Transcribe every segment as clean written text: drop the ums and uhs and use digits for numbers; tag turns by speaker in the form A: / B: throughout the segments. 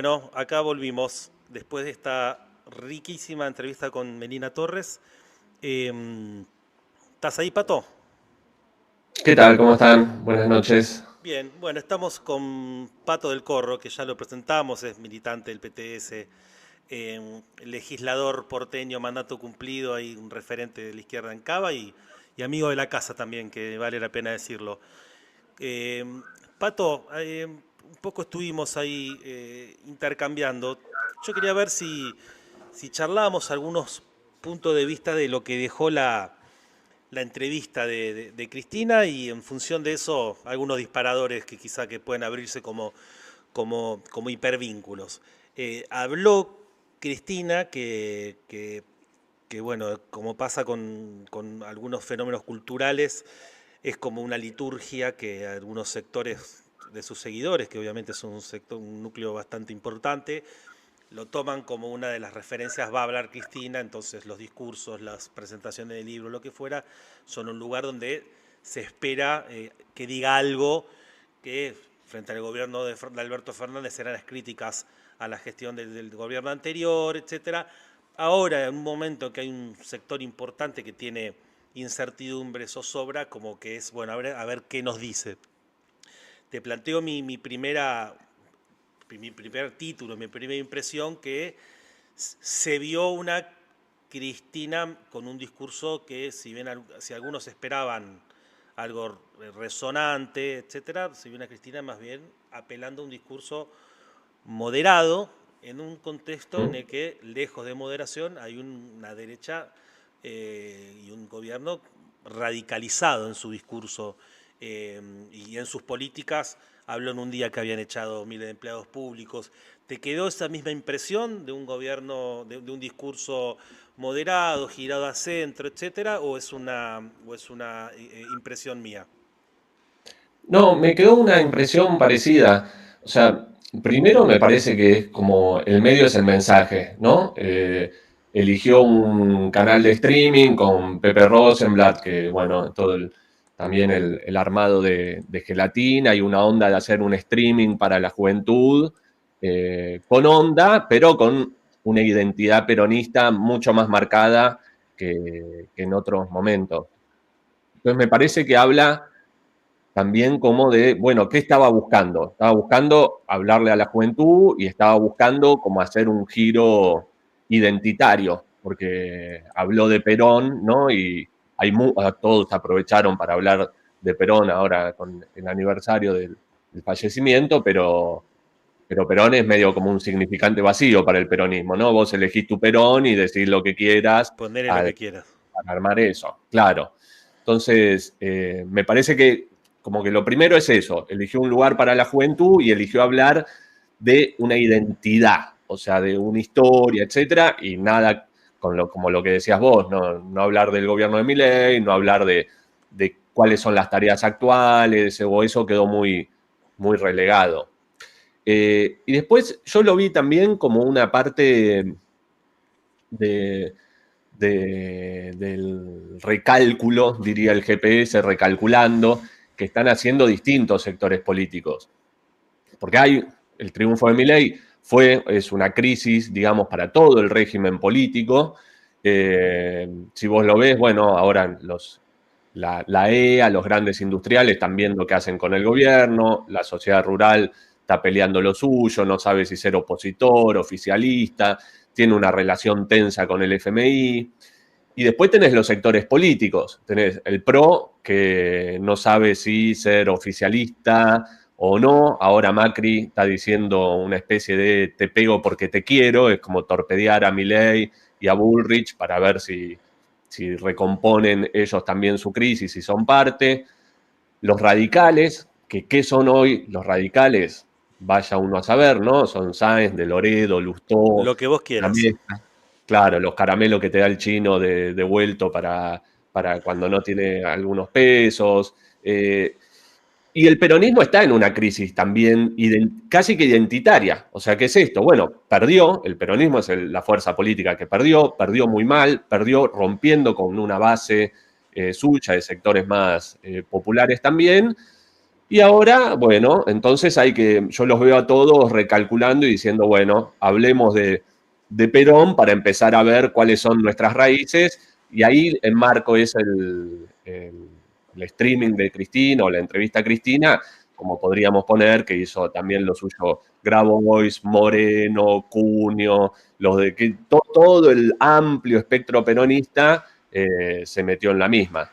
A: Bueno, acá volvimos después de esta riquísima entrevista con Melina Torres. Em, ¿Estás ahí, Pato?
B: ¿Qué tal? ¿Cómo están? Buenas noches.
A: Bien, bueno, estamos con Pato del Corro, que ya lo presentamos, es militante del PTS, legislador porteño, mandato cumplido, hay un referente de la izquierda en Cava y amigo de la casa también, que vale la pena decirlo. Pato, un poco estuvimos ahí intercambiando. Yo quería ver si charlábamos algunos puntos de vista de lo que dejó la entrevista de Cristina y en función de eso algunos disparadores que quizá que pueden abrirse como hipervínculos. Habló Cristina que, bueno, como pasa con algunos fenómenos culturales, es como una liturgia que algunos sectores de sus seguidores, que obviamente son un núcleo bastante importante, lo toman como una de las referencias, va a hablar Cristina, entonces los discursos, las presentaciones de libros, lo que fuera, son un lugar donde se espera que diga algo que frente al gobierno de Alberto Fernández eran las críticas a la gestión del gobierno anterior, etcétera. Ahora, en un momento que hay un sector importante que tiene incertidumbre, zozobra, como que es, bueno, a ver qué nos dice. Te planteo mi primer título, mi primera impresión, que se vio una Cristina con un discurso que, si algunos esperaban algo resonante, etcétera, se vio una Cristina más bien apelando a un discurso moderado en un contexto en
B: ¿Mm?
A: el que, lejos de moderación, hay una derecha y un gobierno radicalizado en su discurso y en sus políticas. Habló en un día que habían echado miles de empleados públicos. ¿Te quedó esa misma impresión de un gobierno, de un discurso moderado, girado a centro, etcétera, o es una impresión mía?
B: No, me quedó una impresión parecida. O sea, primero me parece que es como el medio es el mensaje, ¿no? Eligió un canal de streaming con Pepe Rosenblatt, que bueno, también el armado de gelatina y una onda de hacer un streaming para la juventud, con onda, pero con una identidad peronista mucho más marcada que en otros momentos. Entonces me parece que habla también como de, bueno, ¿qué estaba buscando? Estaba buscando hablarle a la juventud y estaba buscando como hacer un giro identitario, porque habló de Perón, ¿no? Y todos aprovecharon para hablar de Perón ahora con el aniversario del fallecimiento, pero Perón es medio como un significante vacío para el peronismo, ¿no? Vos elegís tu Perón y decís lo que quieras
A: Ponele lo
B: al
A: que quieras.
B: para armar eso, claro. Entonces, me parece que como que lo primero es eso, eligió un lugar para la juventud y eligió hablar de una identidad, o sea, de una historia, etcétera, y nada como lo que decías vos, no hablar del gobierno de Milei, no hablar de cuáles son las tareas actuales, o eso quedó muy relegado. Y después yo lo vi también como una parte de, del recálculo, diría el GPS, recalculando, que están haciendo distintos sectores políticos. Porque hay el triunfo de Milei es una crisis, digamos, para todo el régimen político. Si vos lo ves, bueno, ahora la EA, los grandes industriales están viendo qué hacen con el gobierno, la sociedad rural está peleando lo suyo, no sabe si ser opositor, oficialista, tiene una relación tensa con el FMI. Y después tenés los sectores políticos. Tenés el PRO, que no sabe si ser oficialista o no. Ahora Macri está diciendo una especie de te pego porque te quiero. Es como torpedear a Milei y a Bullrich para ver si recomponen ellos también su crisis y son parte. Los radicales, que ¿qué son hoy los radicales? Vaya uno a saber, ¿no? Son Sáenz, de Loredo, Lustó,
A: Lo que vos
B: la
A: quieras.
B: mesa. Claro, los caramelos que te da el chino de vuelto para cuando no tiene algunos pesos. Y el peronismo está en una crisis también casi que identitaria. O sea, ¿qué es esto? Bueno, perdió, el peronismo es la fuerza política que perdió muy mal, perdió rompiendo con una base suya de sectores más populares también, Y ahora, bueno, entonces yo los veo a todos recalculando y diciendo, bueno, hablemos de Perón para empezar a ver cuáles son nuestras raíces. Y ahí enmarco es el streaming de Cristina o la entrevista a Cristina, como podríamos poner, que hizo también lo suyo Grabois, Moreno, Cunio, los de que todo el amplio espectro peronista se metió en la misma.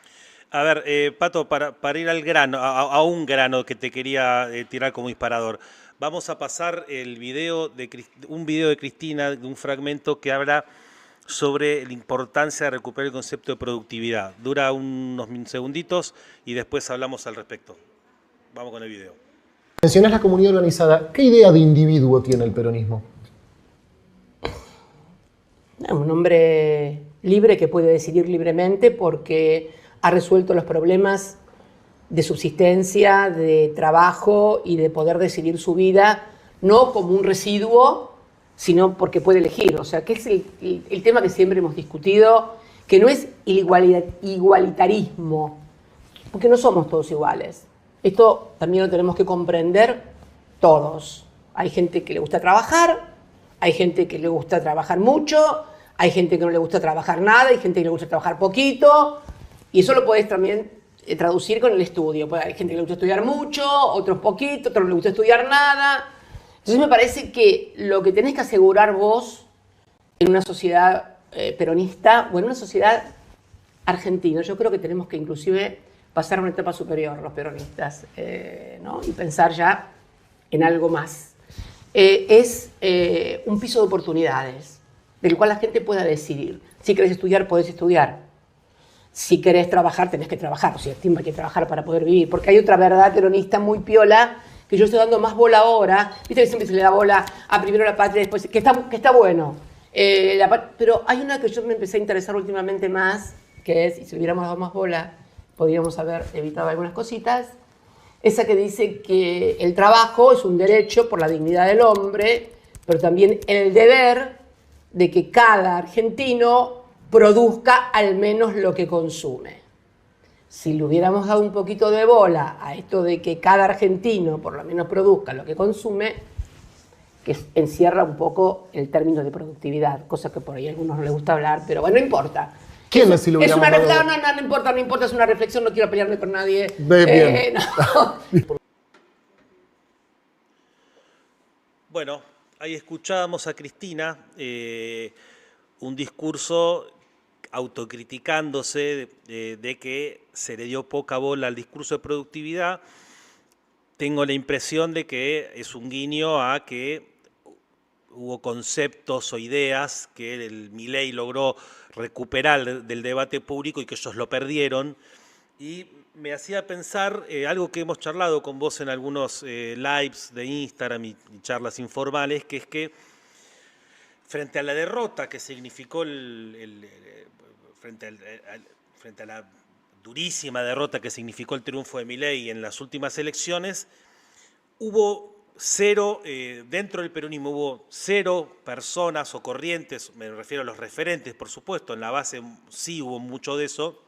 A: A ver, Pato, para ir al grano, a un grano que te quería tirar como disparador, vamos a pasar el video un video de Cristina, de un fragmento que habla sobre la importancia de recuperar el concepto de productividad. Dura unos segunditos y después hablamos al respecto. Vamos con el video.
C: Mencionás la comunidad organizada. ¿Qué idea de individuo tiene el peronismo?
D: Un hombre libre que puede decidir libremente porque ha resuelto los problemas de subsistencia, de trabajo y de poder decidir su vida, no como un residuo, sino porque puede elegir. O sea, que es el tema que siempre hemos discutido, que no es el igualitarismo, porque no somos todos iguales. Esto también lo tenemos que comprender todos. Hay gente que le gusta trabajar, hay gente que le gusta trabajar mucho, hay gente que no le gusta trabajar nada, hay gente que le gusta trabajar poquito, y eso lo podés también traducir con el estudio. Hay gente que le gusta estudiar mucho, otros poquito, otros no le gusta estudiar nada. Entonces me parece que lo que tenés que asegurar vos en una sociedad peronista o en una sociedad argentina, yo creo que tenemos que inclusive pasar a una etapa superior los peronistas, ¿no? Y pensar ya en algo más. Es un piso de oportunidades, del cual la gente pueda decidir. Si querés estudiar, podés estudiar. Si querés trabajar, tenés que trabajar. O sea, hay que trabajar para poder vivir. Porque hay otra verdad peronista muy piola, que yo estoy dando más bola ahora. Viste que siempre se le da bola a primero la patria, después, que está bueno. Pero hay una que yo me empecé a interesar últimamente más, que es, y si le hubiéramos dado más bola, podríamos haber evitado algunas cositas, esa que dice que el trabajo es un derecho por la dignidad del hombre, pero también el deber de que cada argentino produzca al menos lo que consume. Si le hubiéramos dado un poquito de bola a esto de que cada argentino por lo menos produzca lo que consume, que encierra un poco el término de productividad, cosa que por ahí a algunos no les gusta hablar, pero bueno, no importa.
C: ¿Quién es si lo hubiéramos dado?
D: No importa, es una reflexión, no quiero pelearme con nadie.
C: Bien.
D: No.
A: Bueno, ahí escuchábamos a Cristina, un discurso autocriticándose de que se le dio poca bola al discurso de productividad. Tengo la impresión de que es un guiño a que hubo conceptos o ideas que el Milei logró recuperar del debate público y que ellos lo perdieron. Y me hacía pensar algo que hemos charlado con vos en algunos lives de Instagram y charlas informales, que es que frente a la derrota que significó frente a la durísima derrota que significó el triunfo de Milei en las últimas elecciones, hubo cero, dentro del peronismo hubo cero personas o corrientes, me refiero a los referentes, por supuesto, en la base sí hubo mucho de eso,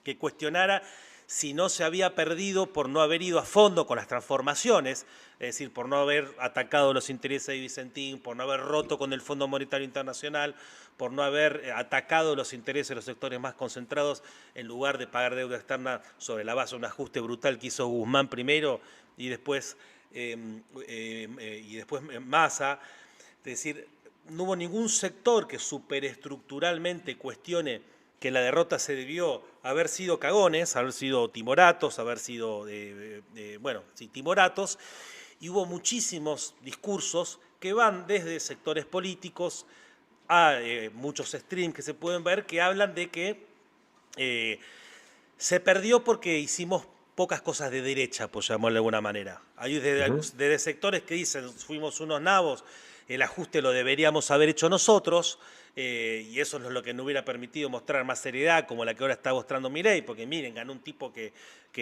A: que cuestionara si no se había perdido por no haber ido a fondo con las transformaciones, es decir, por no haber atacado los intereses de Vicentín, por no haber roto con el Fondo Monetario Internacional, por no haber atacado los intereses de los sectores más concentrados, en lugar de pagar deuda externa sobre la base de un ajuste brutal que hizo Guzmán primero y después Massa. Es decir, no hubo ningún sector que superestructuralmente cuestione que la derrota se debió haber sido cagones, haber sido timoratos, haber sido, timoratos, y hubo muchísimos discursos que van desde sectores políticos a muchos streams que se pueden ver que hablan de que se perdió porque hicimos pocas cosas de derecha, por llamarlo de alguna manera. Hay desde sectores que dicen, fuimos unos nabos, el ajuste lo deberíamos haber hecho nosotros, y eso es lo que nos hubiera permitido mostrar más seriedad, como la que ahora está mostrando Milei, porque miren, ganó un tipo que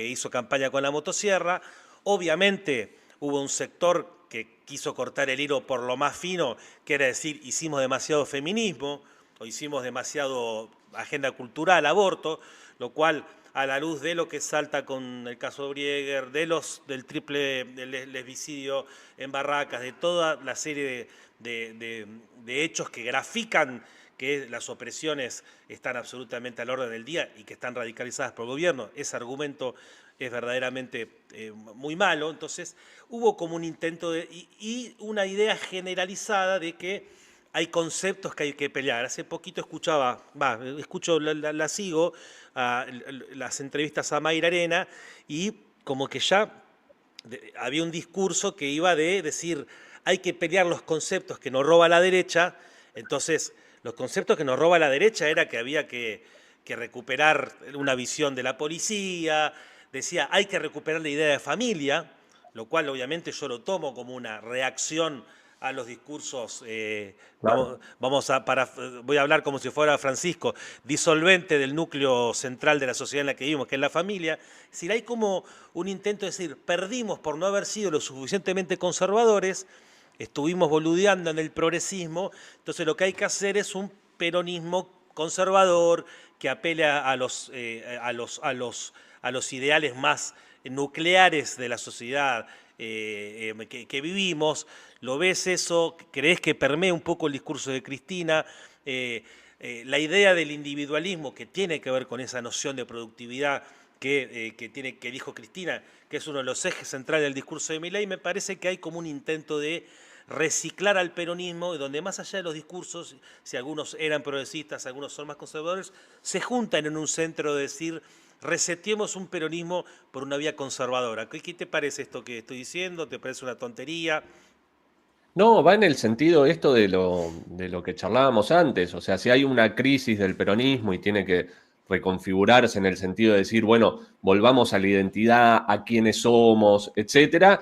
A: hizo campaña con la motosierra. Obviamente hubo un sector que quiso cortar el hilo por lo más fino, que era decir, hicimos demasiado feminismo, o hicimos demasiado agenda cultural, aborto, lo cual a la luz de lo que salta con el caso Brieger, del triple lesbicidio en Barracas, de toda la serie de hechos que grafican que las opresiones están absolutamente al orden del día y que están radicalizadas por el gobierno, ese argumento es verdaderamente muy malo. Entonces hubo como un intento y una idea generalizada de que hay conceptos que hay que pelear. Hace poquito sigo las entrevistas a Mayra Arena y como que ya había un discurso que iba de decir hay que pelear los conceptos que nos roba la derecha. Entonces los conceptos que nos roba la derecha era que había que recuperar una visión de la policía, decía hay que recuperar la idea de familia, lo cual obviamente yo lo tomo como una reacción a los discursos,
B: Claro.
A: voy a hablar como si fuera Francisco, disolvente del núcleo central de la sociedad en la que vivimos, que es la familia. Es decir, hay como un intento de decir, perdimos por no haber sido lo suficientemente conservadores, estuvimos boludeando en el progresismo, entonces lo que hay que hacer es un peronismo conservador que apele a los ideales más nucleares de la sociedad que vivimos. ¿Lo ves eso? ¿Crees que permea un poco el discurso de Cristina? La idea del individualismo que tiene que ver con esa noción de productividad que dijo Cristina, que es uno de los ejes centrales del discurso de Milei, me parece que hay como un intento de reciclar al peronismo, donde más allá de los discursos, si algunos eran progresistas, algunos son más conservadores, se juntan en un centro de decir, reseteemos un peronismo por una vía conservadora. ¿Qué te parece esto que estoy diciendo? ¿Te parece una tontería?
B: No, va en el sentido esto de lo que charlábamos antes. O sea, si hay una crisis del peronismo y tiene que reconfigurarse en el sentido de decir, bueno, volvamos a la identidad, a quiénes somos, etcétera,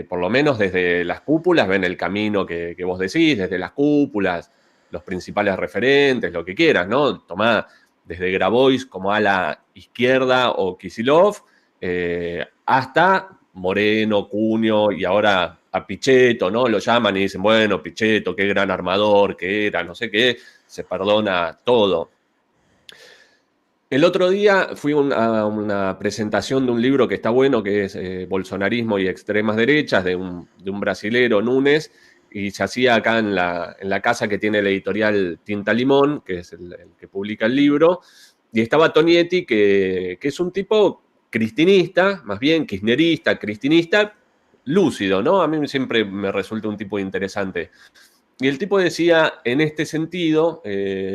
B: por lo menos desde las cúpulas ven el camino que vos decís, desde las cúpulas, los principales referentes, lo que quieras, ¿no? Tomá desde Grabois como a la izquierda o Kicillof, hasta Moreno, Cunio y ahora a Pichetto, ¿no? Lo llaman y dicen, bueno, Pichetto, qué gran armador que era, no sé qué, se perdona todo. El otro día fui a una presentación de un libro que está bueno, que es Bolsonarismo y extremas derechas, de un brasilero, Nunes, y se hacía acá en la casa que tiene la editorial Tinta Limón, que es el que publica el libro, y estaba Tonietti, que es un tipo cristinista, más bien kirchnerista, cristinista, lúcido, ¿no? A mí siempre me resulta un tipo interesante. Y el tipo decía, en este sentido,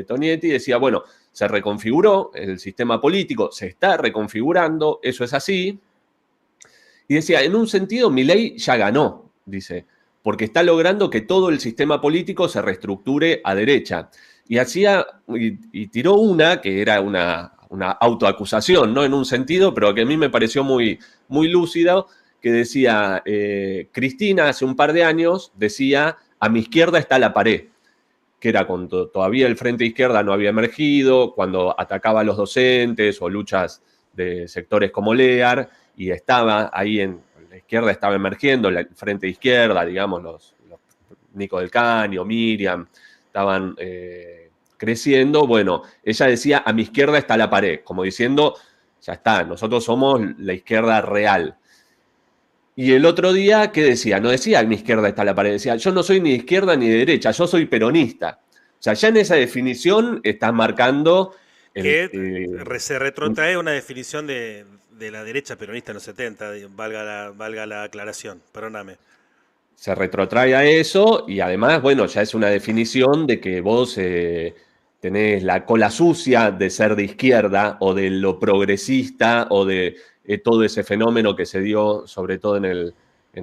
B: Tonietti decía, bueno, se reconfiguró el sistema político, se está reconfigurando, eso es así. Y decía, en un sentido, Milei ya ganó, dice, porque está logrando que todo el sistema político se reestructure a derecha. Y tiró una que era una autoacusación, no en un sentido, pero que a mí me pareció muy, muy lúcida, que decía, Cristina hace un par de años decía, a mi izquierda está la pared, que era cuando todavía el Frente Izquierda no había emergido, cuando atacaba a los docentes o luchas de sectores como LEAR, y estaba ahí en la izquierda, estaba emergiendo, el Frente Izquierda, digamos, los Nico del Caño, Miriam, estaban creciendo. Bueno, ella decía, a mi izquierda está la pared, como diciendo, ya está, nosotros somos la izquierda real. Y el otro día, ¿qué decía? No decía, a mi izquierda está la pared, decía, yo no soy ni de izquierda ni de derecha, yo soy peronista. O sea, ya en esa definición estás marcando...
A: se retrotrae una definición de la derecha peronista en los 70, valga la aclaración, perdóname.
B: Se retrotrae a eso y además, bueno, ya es una definición de que vos tenés la cola sucia de ser de izquierda o de lo progresista o de todo ese fenómeno que se dio sobre todo en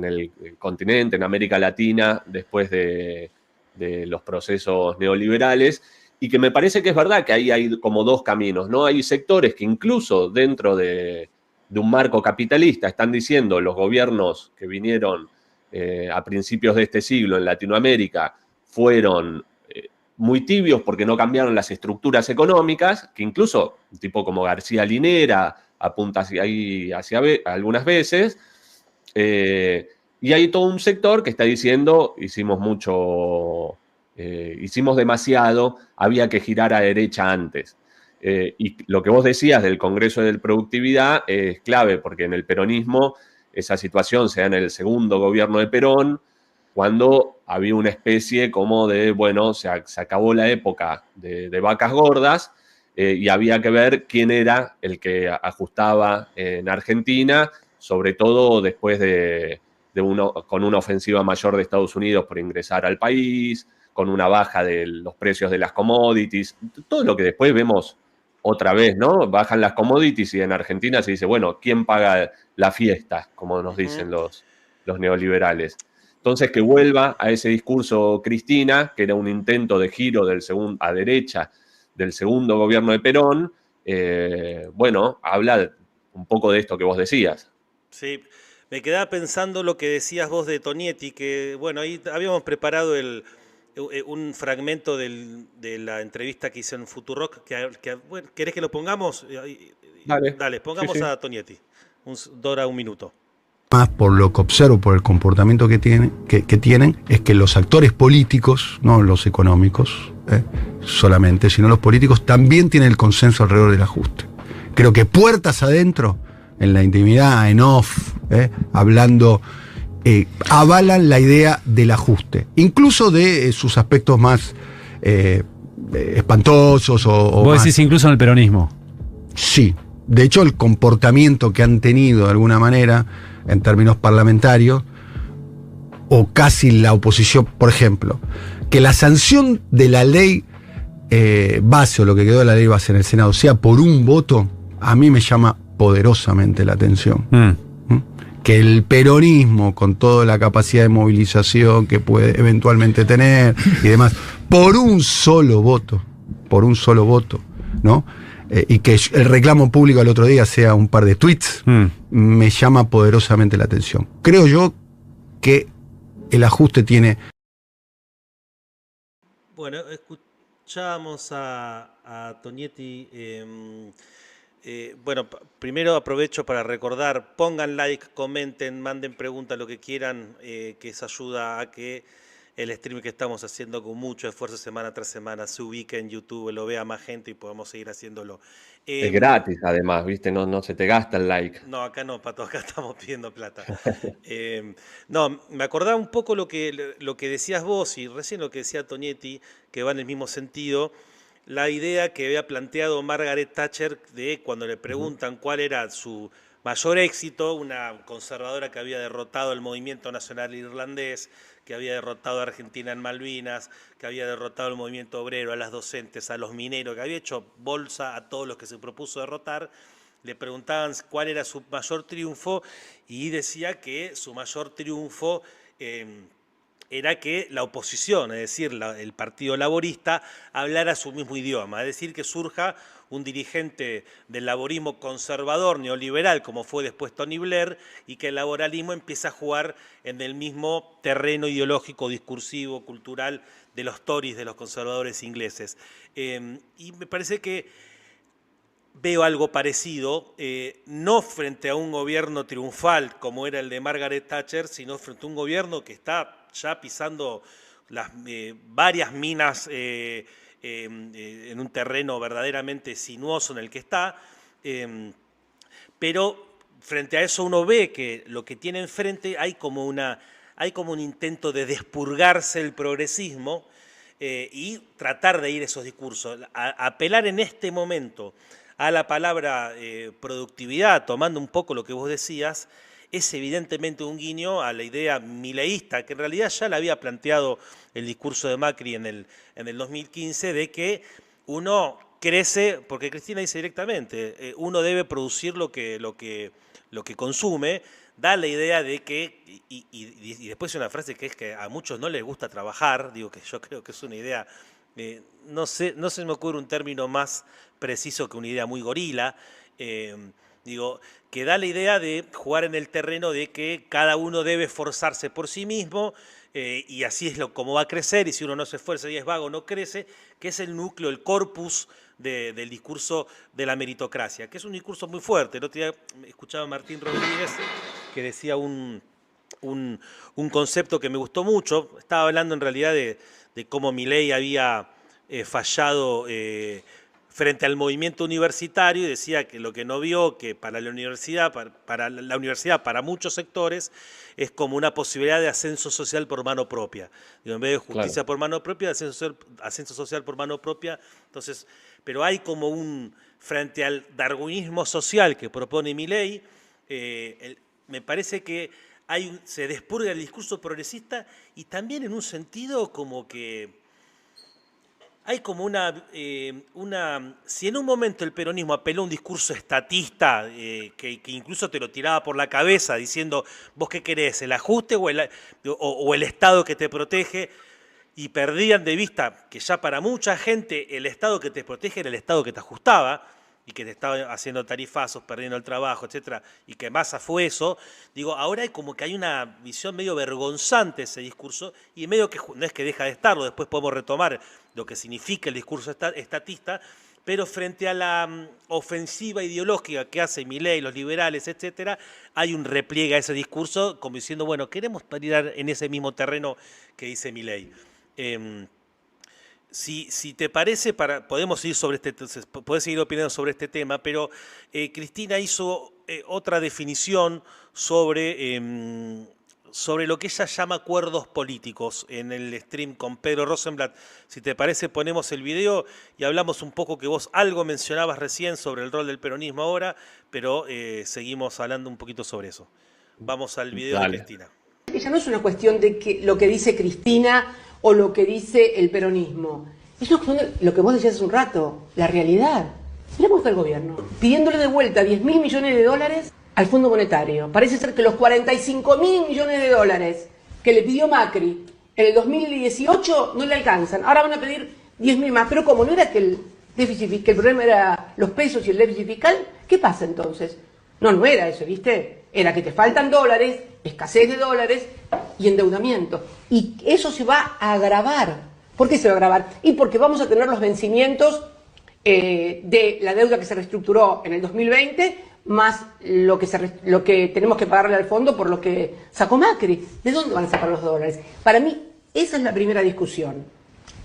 B: el continente, en América Latina, después de los procesos neoliberales, y que me parece que es verdad que ahí hay como dos caminos, ¿no? Hay sectores que incluso dentro de un marco capitalista están diciendo los gobiernos que vinieron a principios de este siglo en Latinoamérica fueron muy tibios porque no cambiaron las estructuras económicas, que incluso un tipo como García Linera apunta hacia ahí algunas veces, y hay todo un sector que está diciendo hicimos mucho, hicimos demasiado, había que girar a derecha antes. Y lo que vos decías del Congreso de Productividad es clave, porque en el peronismo esa situación se da en el segundo gobierno de Perón, cuando había una especie como de, bueno, se acabó la época de vacas gordas, y había que ver quién era el que ajustaba en Argentina, sobre todo después con una ofensiva mayor de Estados Unidos por ingresar al país, con una baja de los precios de las commodities, todo lo que después vemos otra vez, ¿no? Bajan las commodities y en Argentina se dice, bueno, ¿quién paga la fiesta? Como nos dicen los neoliberales. Entonces, que vuelva a ese discurso Cristina, que era un intento de giro a derecha del segundo gobierno de Perón, bueno, habla un poco de esto que vos decías.
A: Sí, me quedaba pensando lo que decías vos de Tonietti, que bueno, ahí habíamos preparado un fragmento de la entrevista que hizo en Futurock, bueno, ¿querés que lo pongamos?
B: Dale,
A: Dale,
B: sí,
A: pongamos
B: sí.
A: a Tonietti. Dora, un minuto.
E: Más por lo que observo, por el comportamiento que tienen, es que los actores políticos, no los económicos solamente, sino los políticos, también tienen el consenso alrededor del ajuste. Creo que puertas adentro, en la intimidad, en off, hablando, avalan la idea del ajuste, incluso de sus aspectos más espantosos o
F: Vos
E: más...
F: decís incluso en el peronismo.
E: Sí, de hecho el comportamiento que han tenido de alguna manera en términos parlamentarios o casi la oposición, por ejemplo, que la sanción de la ley base o lo que quedó de la ley base en el Senado sea por un voto, a mí me llama poderosamente la atención. Que el peronismo, con toda la capacidad de movilización que puede eventualmente tener y demás, por un solo voto, ¿no? Y que el reclamo público al otro día sea un par de tweets, me llama poderosamente la atención. Creo yo que el ajuste tiene...
A: Bueno, escuchamos a Tonietti. Bueno, primero aprovecho para recordar, pongan like, comenten, manden preguntas, lo que quieran, que eso ayuda a que el stream que estamos haciendo con mucho esfuerzo semana tras semana se ubique en YouTube, lo vea más gente y podamos seguir haciéndolo.
B: Es gratis, además, ¿viste? No se te gasta el like.
A: No, acá no, Pato, acá estamos pidiendo plata. No, me acordaba un poco lo que decías vos y recién lo que decía Tonietti, que va en el mismo sentido, la idea que había planteado Margaret Thatcher de cuando le preguntan cuál era su mayor éxito, una conservadora que había derrotado el movimiento nacional irlandés, que había derrotado a Argentina en Malvinas, que había derrotado el movimiento obrero, a las docentes, a los mineros, que había hecho bolsa a todos los que se propuso derrotar. Le preguntaban cuál era su mayor triunfo y decía que su mayor triunfo era que la oposición, es decir, el Partido Laborista, hablara su mismo idioma, es decir, que surja un dirigente del laborismo conservador, neoliberal, como fue después Tony Blair, y que el laboralismo empiece a jugar en el mismo terreno ideológico, discursivo, cultural de los Tories, de los conservadores ingleses. Y me parece que veo algo parecido, no frente a un gobierno triunfal como era el de Margaret Thatcher, sino frente a un gobierno que está ya pisando varias minas en un terreno verdaderamente sinuoso en el que está, pero frente a eso uno ve que lo que tiene enfrente hay como un intento de despurgarse el progresismo y tratar de ir a esos discursos. Apelar en este momento a la palabra productividad, tomando un poco lo que vos decías, es evidentemente un guiño a la idea mileísta, que en realidad ya la había planteado el discurso de Macri en el 2015, de que uno crece, porque Cristina dice directamente, uno debe producir lo que consume, da la idea de que, y después una frase que es que a muchos no les gusta trabajar, digo que yo creo que es una idea, no se me ocurre un término más preciso que una idea muy gorila, digo, que da la idea de jugar en el terreno de que cada uno debe esforzarse por sí mismo y así es como va a crecer, y si uno no se esfuerza y es vago no crece, que es el núcleo, el corpus del discurso de la meritocracia, que es un discurso muy fuerte. El otro día escuchaba a Martín Rodríguez que decía un concepto que me gustó mucho, estaba hablando en realidad de cómo Milei había fallado frente al movimiento universitario y decía que lo que no vio, que para la universidad, para muchos sectores, es como una posibilidad de ascenso social por mano propia. Digo, en vez de justicia
B: Claro.
A: por mano propia, ascenso social por mano propia. Entonces, pero hay como frente al darwinismo social que propone Milei, me parece que se despurga el discurso progresista y también en un sentido como que hay como si en un momento el peronismo apeló a un discurso estatista que incluso te lo tiraba por la cabeza diciendo, ¿vos qué querés? ¿El ajuste o el Estado que te protege? Y perdían de vista que ya para mucha gente el Estado que te protege era el Estado que te ajustaba y que te estaba haciendo tarifazos, perdiendo el trabajo, etcétera, y que Massa fue eso. Digo, ahora hay como que hay una visión medio vergonzante de ese discurso y medio que no es que deja de estarlo, después podemos retomar lo que significa el discurso estatista, pero frente a la ofensiva ideológica que hace Milei, los liberales, etcétera, hay un repliegue a ese discurso como diciendo, bueno, queremos parar en ese mismo terreno que dice Milei. Si te parece, podemos ir sobre podés seguir opinando sobre este tema, pero Cristina hizo otra definición sobre lo que ella llama acuerdos políticos en el stream con Pedro Rosenblatt. Si te parece, ponemos el video y hablamos un poco, que vos algo mencionabas recién sobre el rol del peronismo ahora, pero seguimos hablando un poquito sobre eso. Vamos al video de Cristina.
D: Ya no es una cuestión de lo que dice Cristina o lo que dice el peronismo. Es una cuestión de lo que vos decías hace un rato, la realidad. Mirá cómo está el gobierno, pidiéndole de vuelta 10.000 millones de dólares al Fondo Monetario. Parece ser que los 45.000 millones de dólares que le pidió Macri en el 2018 no le alcanzan. Ahora van a pedir 10.000 más. Pero como no era que el problema era los pesos y el déficit fiscal, ¿qué pasa entonces? No era eso, ¿viste? Era que te faltan dólares, escasez de dólares y endeudamiento. Y eso se va a agravar. ¿Por qué se va a agravar? Y porque vamos a tener los vencimientos de la deuda que se reestructuró en el 2020, más lo que tenemos que pagarle al fondo por lo que sacó Macri. ¿De dónde van a sacar los dólares? Para mí, esa es la primera discusión.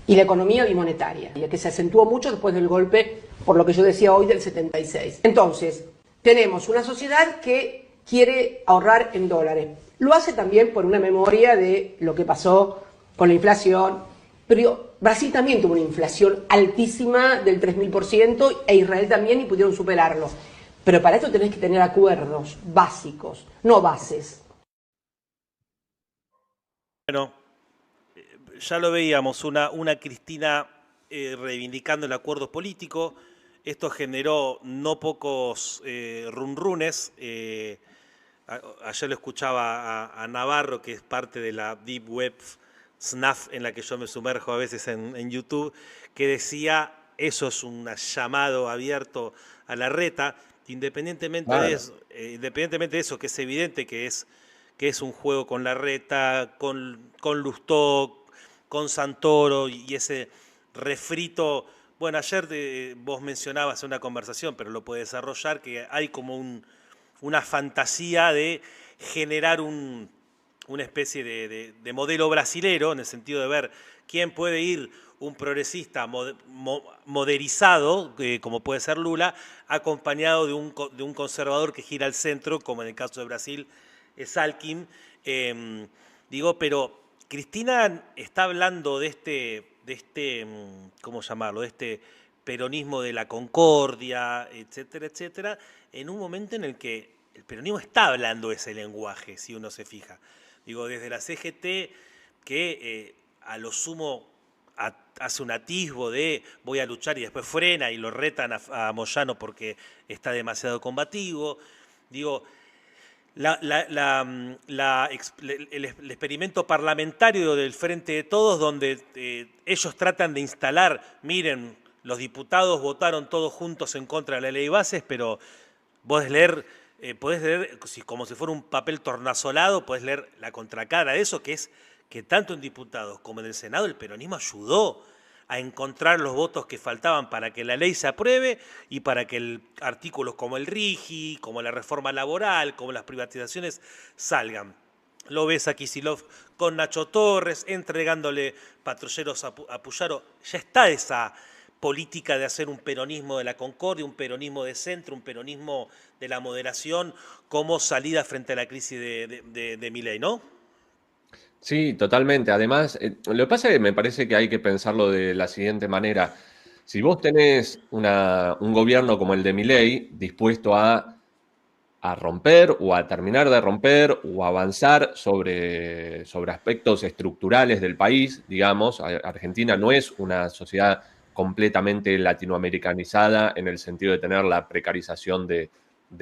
D: Y la economía bimonetaria, que se acentuó mucho después del golpe, por lo que yo decía hoy, del 76. Entonces, tenemos una sociedad que quiere ahorrar en dólares. Lo hace también por una memoria de lo que pasó con la inflación. Pero Brasil también tuvo una inflación altísima del 3.000% e Israel también, y pudieron superarlo. Pero para esto tenés que tener acuerdos básicos, no bases.
A: Bueno, ya lo veíamos, una Cristina reivindicando el acuerdo político. Esto generó no pocos runrunes. Ayer lo escuchaba a Navarro, que es parte de la Deep Web Snuff en la que yo me sumerjo a veces en YouTube, que decía, eso es un llamado abierto a la reta, independientemente de eso, que es evidente que es un juego con la reta, con Lustó, con Santoro y ese refrito. Bueno, ayer vos mencionabas en una conversación, pero lo puede desarrollar, que hay como una fantasía de generar una especie de modelo brasilero, en el sentido de ver quién puede ir un progresista moderizado, como puede ser Lula, acompañado de un conservador que gira al centro, como en el caso de Brasil es Alckmin. Pero Cristina está hablando de este, ¿cómo llamarlo?, de este peronismo de la concordia, etcétera, etcétera, en un momento en el que el peronismo está hablando ese lenguaje, si uno se fija. Desde la CGT, que a lo sumo hace un atisbo de voy a luchar y después frena y lo retan a Moyano porque está demasiado combativo. El experimento parlamentario del Frente de Todos, donde ellos tratan de instalar, miren, los diputados votaron todos juntos en contra de la ley de bases, pero podés leer como si fuera un papel tornasolado, podés leer la contracara de eso, que es que tanto en diputados como en el Senado el peronismo ayudó a encontrar los votos que faltaban para que la ley se apruebe y para que artículos como el RIGI, como la reforma laboral, como las privatizaciones salgan. Lo ves a Kicillof con Nacho Torres, entregándole patrulleros a Puyaro. Ya está esa política de hacer un peronismo de la concordia, un peronismo de centro, un peronismo de la moderación como salida frente a la crisis de Milei, ¿no?
B: Sí, totalmente. Además, lo que pasa es que me parece que hay que pensarlo de la siguiente manera. Si vos tenés un gobierno como el de Milei dispuesto a romper o a terminar de romper o avanzar sobre aspectos estructurales del país, digamos, Argentina no es una sociedad completamente latinoamericanizada en el sentido de tener la precarización de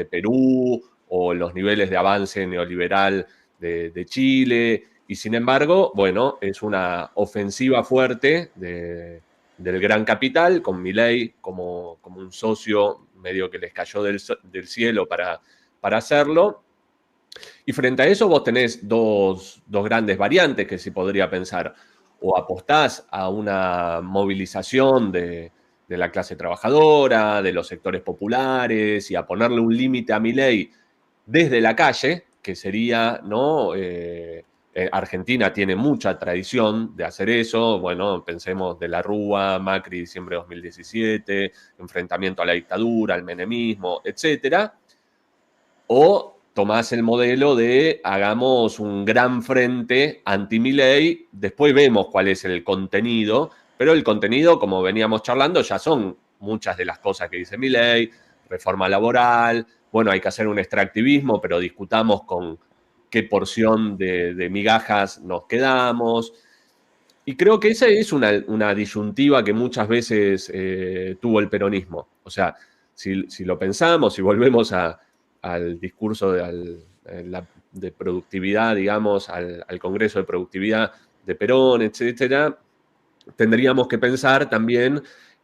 B: Perú o los niveles de avance neoliberal de Chile. Y sin embargo, bueno, es una ofensiva fuerte del gran capital, con Milei como un socio medio que les cayó del cielo para hacerlo. Y frente a eso vos tenés dos grandes variantes que se podría pensar. O apostás a una movilización de la clase trabajadora, de los sectores populares, y a ponerle un límite a Milei desde la calle, que sería, ¿no? Argentina tiene mucha tradición de hacer eso. Bueno, pensemos de la Rúa, Macri, diciembre de 2017, enfrentamiento a la dictadura, al menemismo, etcétera. O tomás el modelo de hagamos un gran frente anti-Milei, después vemos cuál es el contenido, pero el contenido, como veníamos charlando, ya son muchas de las cosas que dice Milei, reforma laboral, bueno, hay que hacer un extractivismo, pero discutamos con qué porción de migajas nos quedamos. Y creo que esa es una disyuntiva que muchas veces tuvo el peronismo. O sea, si lo pensamos, si volvemos al discurso de productividad, digamos, al Congreso de Productividad de Perón, etcétera, tendríamos que pensar también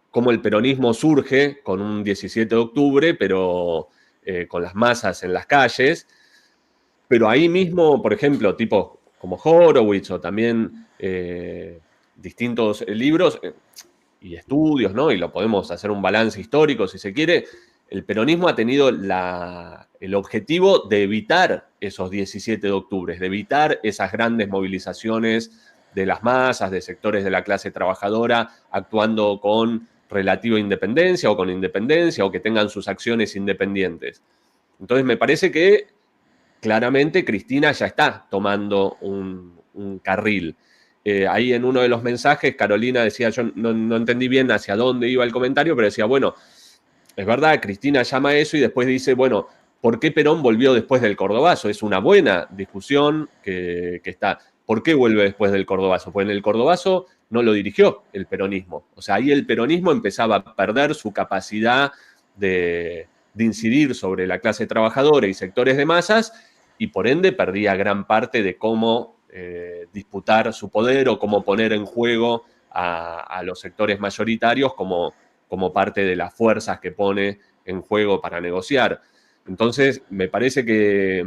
B: cómo el peronismo surge con un 17 de octubre, pero con las masas en las calles. Pero ahí mismo, por ejemplo, tipos como Horowitz o también distintos libros y estudios, ¿no? Y lo podemos hacer un balance histórico si se quiere. El peronismo ha tenido el objetivo de evitar esos 17 de octubre, de evitar esas grandes movilizaciones de las masas, de sectores de la clase trabajadora, actuando con relativa independencia o con independencia o que tengan sus acciones independientes. Entonces me parece que claramente Cristina ya está tomando un carril. Ahí en uno de los mensajes, Carolina decía, yo no entendí bien hacia dónde iba el comentario, pero decía, bueno, es verdad, Cristina llama eso y después dice, bueno, ¿por qué Perón volvió después del Cordobazo? Es una buena discusión que está. ¿Por qué vuelve después del Cordobazo? Pues en el Cordobazo no lo dirigió el peronismo. O sea, ahí el peronismo empezaba a perder su capacidad de incidir sobre la clase trabajadora y sectores de masas y por ende perdía gran parte de cómo disputar su poder o cómo poner en juego a los sectores mayoritarios como parte de las fuerzas que pone en juego para negociar. Entonces, me parece que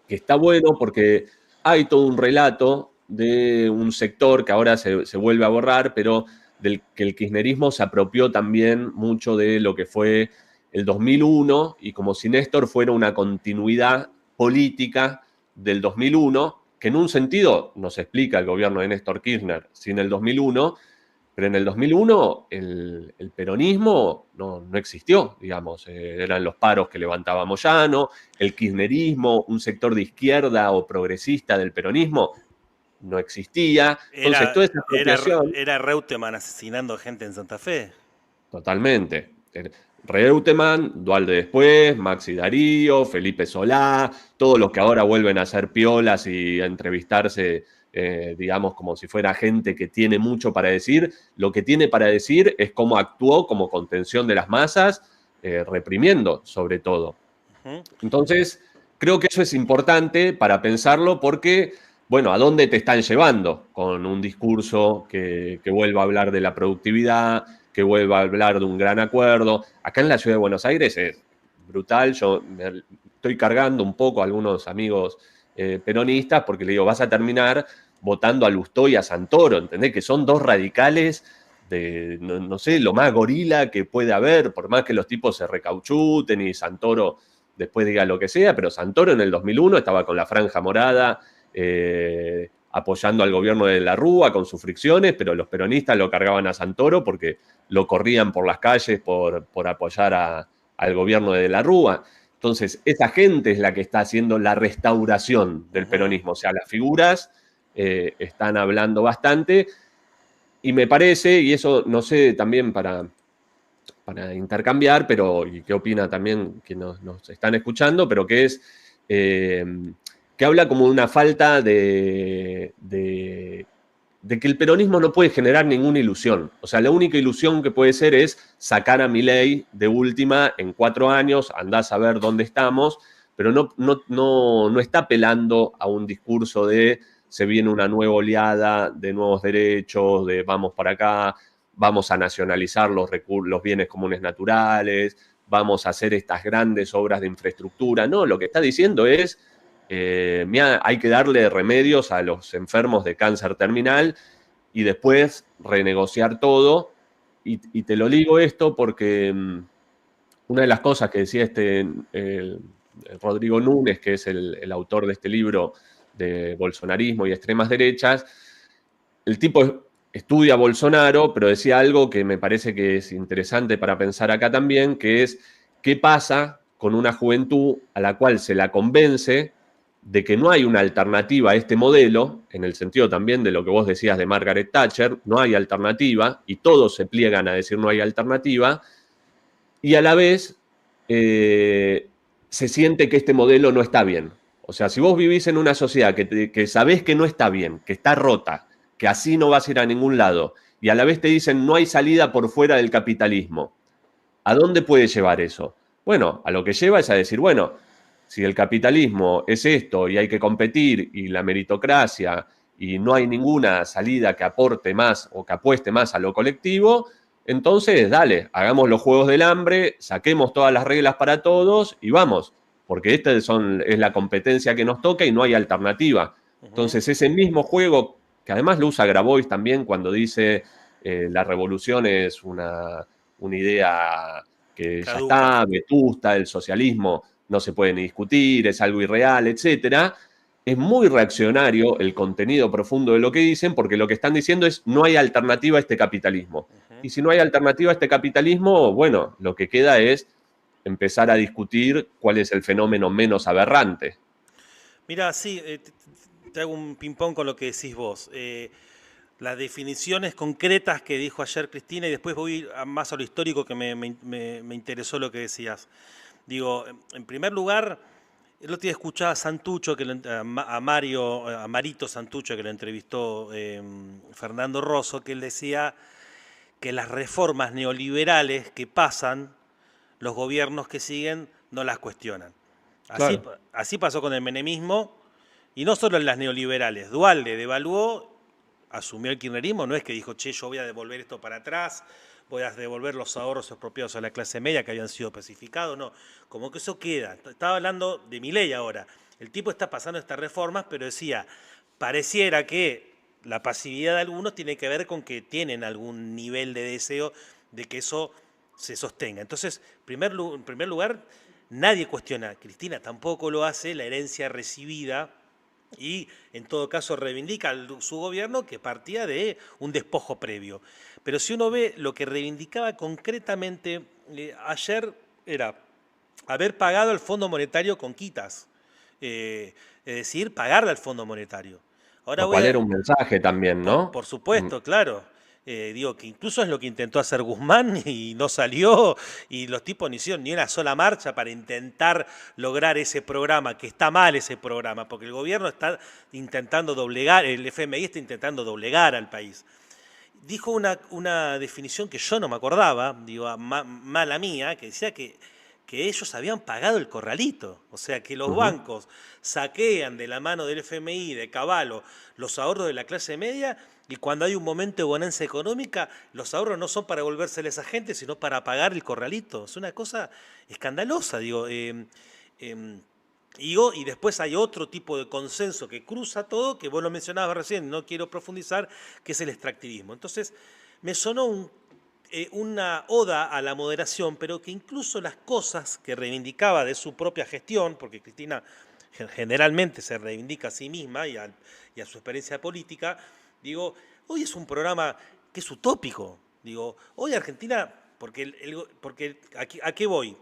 B: está bueno porque hay todo un relato de un sector que ahora se vuelve a borrar, pero del que el kirchnerismo se apropió también mucho de lo que fue el 2001 y como si Néstor fuera una continuidad política del 2001, que en un sentido nos explica el gobierno de Néstor Kirchner sin el 2001, pero en el 2001 el peronismo no existió, digamos. Eran los paros que levantaba Moyano, el kirchnerismo, un sector de izquierda o progresista del peronismo no existía. Entonces, toda esa apropiación...
A: Era Reutemann asesinando gente en Santa Fe.
B: Totalmente. Reutemann, Duhalde después, Maxi Darío, Felipe Solá, todos los que ahora vuelven a hacer piolas y a entrevistarse, digamos, como si fuera gente que tiene mucho para decir. Lo que tiene para decir es cómo actuó como contención de las masas, reprimiendo sobre todo. Entonces, creo que eso es importante para pensarlo porque, bueno, ¿a dónde te están llevando con un discurso que vuelva a hablar de la productividad, que vuelva a hablar de un gran acuerdo? Acá en la ciudad de Buenos Aires es brutal. Yo me estoy cargando un poco a algunos amigos peronistas porque le digo, vas a terminar votando a Lustó y a Santoro, ¿entendés? Que son dos radicales de, no sé, lo más gorila que puede haber, por más que los tipos se recauchuten y Santoro después diga lo que sea, pero Santoro en el 2001 estaba con la franja morada, apoyando al gobierno de la Rúa con sus fricciones, pero los peronistas lo cargaban a Santoro porque lo corrían por las calles por apoyar al gobierno de la Rúa. Entonces, esa gente es la que está haciendo la restauración del peronismo. O sea, las figuras están hablando bastante y me parece, y eso no sé también para intercambiar, pero y qué opina también quienes nos están escuchando, pero que es que habla como una falta de que el peronismo no puede generar ninguna ilusión. O sea, la única ilusión que puede ser es sacar a Milei de última en 4 años, andás a ver dónde estamos, pero no está apelando a un discurso de se viene una nueva oleada de nuevos derechos, de vamos para acá, vamos a nacionalizar los bienes comunes naturales, vamos a hacer estas grandes obras de infraestructura. No, lo que está diciendo es hay que darle remedios a los enfermos de cáncer terminal y después renegociar todo. Y te lo digo esto porque una de las cosas que decía Rodrigo Núñez, que es el autor de este libro de bolsonarismo y extremas derechas, el tipo estudia a Bolsonaro, pero decía algo que me parece que es interesante para pensar acá también, que es qué pasa con una juventud a la cual se la convence de que no hay una alternativa a este modelo, en el sentido también de lo que vos decías de Margaret Thatcher, no hay alternativa, y todos se pliegan a decir no hay alternativa, y a la vez se siente que este modelo no está bien. O sea, si vos vivís en una sociedad que sabés que no está bien, que está rota, que así no vas a ir a ningún lado, y a la vez te dicen no hay salida por fuera del capitalismo, ¿a dónde puede llevar eso? Bueno, a lo que lleva es a decir, bueno, si el capitalismo es esto y hay que competir y la meritocracia y no hay ninguna salida que aporte más o que apueste más a lo colectivo, entonces dale, hagamos los juegos del hambre, saquemos todas las reglas para todos y vamos, porque esta es la competencia que nos toca y no hay alternativa. Entonces ese mismo juego, que además lo usa Grabois también cuando dice la revolución es una idea que ya está, vetusta, el socialismo no se puede ni discutir, es algo irreal, etcétera. Es muy reaccionario el contenido profundo de lo que dicen, porque lo que están diciendo es no hay alternativa a este capitalismo. Y si no hay alternativa a este capitalismo, bueno, lo que queda es empezar a discutir cuál es el fenómeno menos aberrante.
A: Mira, sí, te hago un ping-pong con lo que decís vos. Las definiciones concretas que dijo ayer Cristina, y después voy más a lo histórico que me interesó lo que decías. Digo, en primer lugar, el otro día escuchaba a Santucho, a Marito Santucho, que lo entrevistó Fernando Rosso, que él decía que las reformas neoliberales que pasan, los gobiernos que siguen no las cuestionan.
B: Claro.
A: Así pasó con el menemismo, y no solo en las neoliberales. Duhalde devaluó, asumió el kirchnerismo, no es que dijo, che, yo voy a devolver esto para atrás, voy a devolver los ahorros expropiados a la clase media que habían sido pacificados, no, como que eso queda. Estaba hablando de Milei ahora. El tipo está pasando estas reformas, pero decía, pareciera que la pasividad de algunos tiene que ver con que tienen algún nivel de deseo de que eso se sostenga. Entonces, en primer lugar, nadie cuestiona, Cristina tampoco lo hace, la herencia recibida, y en todo caso reivindica su gobierno que partía de un despojo previo. Pero si uno ve lo que reivindicaba concretamente ayer era haber pagado al Fondo Monetario con quitas, es decir, pagarle al Fondo Monetario. Ahora
B: Lo cual era un mensaje también, ¿no?
A: Por supuesto, claro. Digo que incluso es lo que intentó hacer Guzmán y no salió, y los tipos no hicieron ni una sola marcha para intentar lograr ese programa, que está mal ese programa, porque el gobierno está intentando doblegar, el FMI está intentando doblegar al país. Dijo una definición que yo no me acordaba, digo, mala mía, que decía que ellos habían pagado el corralito, o sea, que los bancos saquean de la mano del FMI, de Cavallo, los ahorros de la clase media, y cuando hay un momento de bonanza económica, los ahorros no son para devolvérseles a gente, sino para pagar el corralito. Es una cosa escandalosa, digo. Y después hay otro tipo de consenso que cruza todo, que vos lo mencionabas recién, no quiero profundizar, que es el extractivismo. Entonces, me sonó una oda a la moderación, pero que incluso las cosas que reivindicaba de su propia gestión, porque Cristina generalmente se reivindica a sí misma y a su experiencia política, digo, hoy es un programa que es utópico. Digo, hoy Argentina, porque ¿a qué voy?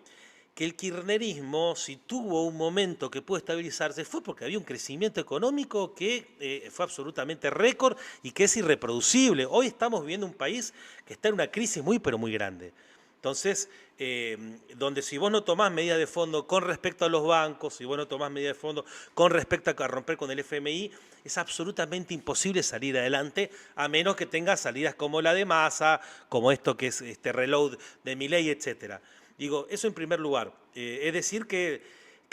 A: Que el kirchnerismo, si tuvo un momento que pudo estabilizarse, fue porque había un crecimiento económico que fue absolutamente récord y que es irreproducible. Hoy estamos viviendo un país que está en una crisis muy, pero muy grande. Entonces, donde si vos no tomás medidas de fondo con respecto a los bancos, si vos no tomás medidas de fondo con respecto a romper con el FMI, es absolutamente imposible salir adelante, a menos que tengas salidas como la de Massa, como esto que es este reload de Milei, etcétera. Digo, eso en primer lugar. Es decir que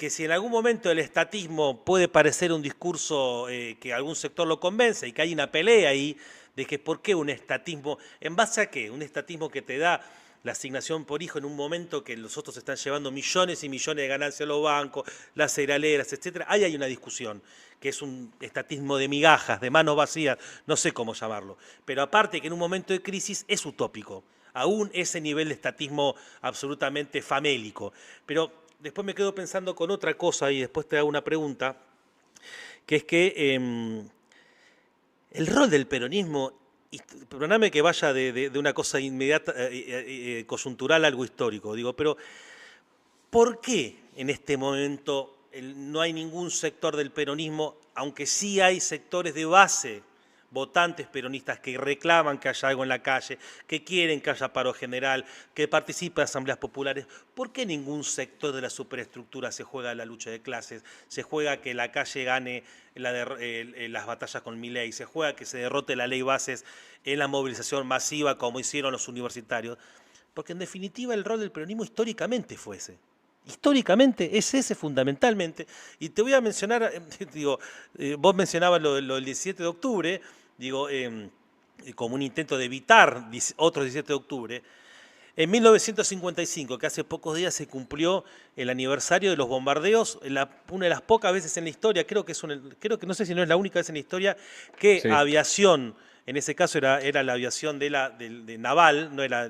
A: si en algún momento el estatismo puede parecer un discurso que algún sector lo convence y que hay una pelea ahí de que por qué un estatismo, ¿en base a qué? Un estatismo que te da la asignación por hijo en un momento que los otros están llevando millones y millones de ganancias a los bancos, las cerealeras, etcétera. Ahí hay una discusión, que es un estatismo de migajas, de manos vacías, no sé cómo llamarlo. Pero aparte que en un momento de crisis es utópico, aún ese nivel de estatismo absolutamente famélico. Pero después me quedo pensando con otra cosa y después te hago una pregunta, que es que el rol del peronismo, y perdóname que vaya de una cosa inmediata, coyuntural a algo histórico, digo, pero ¿por qué en este momento no hay ningún sector del peronismo, aunque sí hay sectores de base, votantes peronistas que reclaman que haya algo en la calle, que quieren que haya paro general, que participen en asambleas populares? ¿Por qué ningún sector de la superestructura se juega la lucha de clases, se juega que la calle gane las batallas con Milei, se juega que se derrote la ley bases en la movilización masiva como hicieron los universitarios? Porque en definitiva el rol del peronismo históricamente fue ese. Históricamente es ese fundamentalmente. Y te voy a mencionar, digo, vos mencionabas lo del 17 de octubre, digo, como un intento de evitar otro 17 de octubre. En 1955, que hace pocos días se cumplió el aniversario de los bombardeos, una de las pocas veces en la historia, creo que no sé si no es la única vez en la historia, que
B: Sí.
A: aviación, en ese caso era la aviación de naval, no era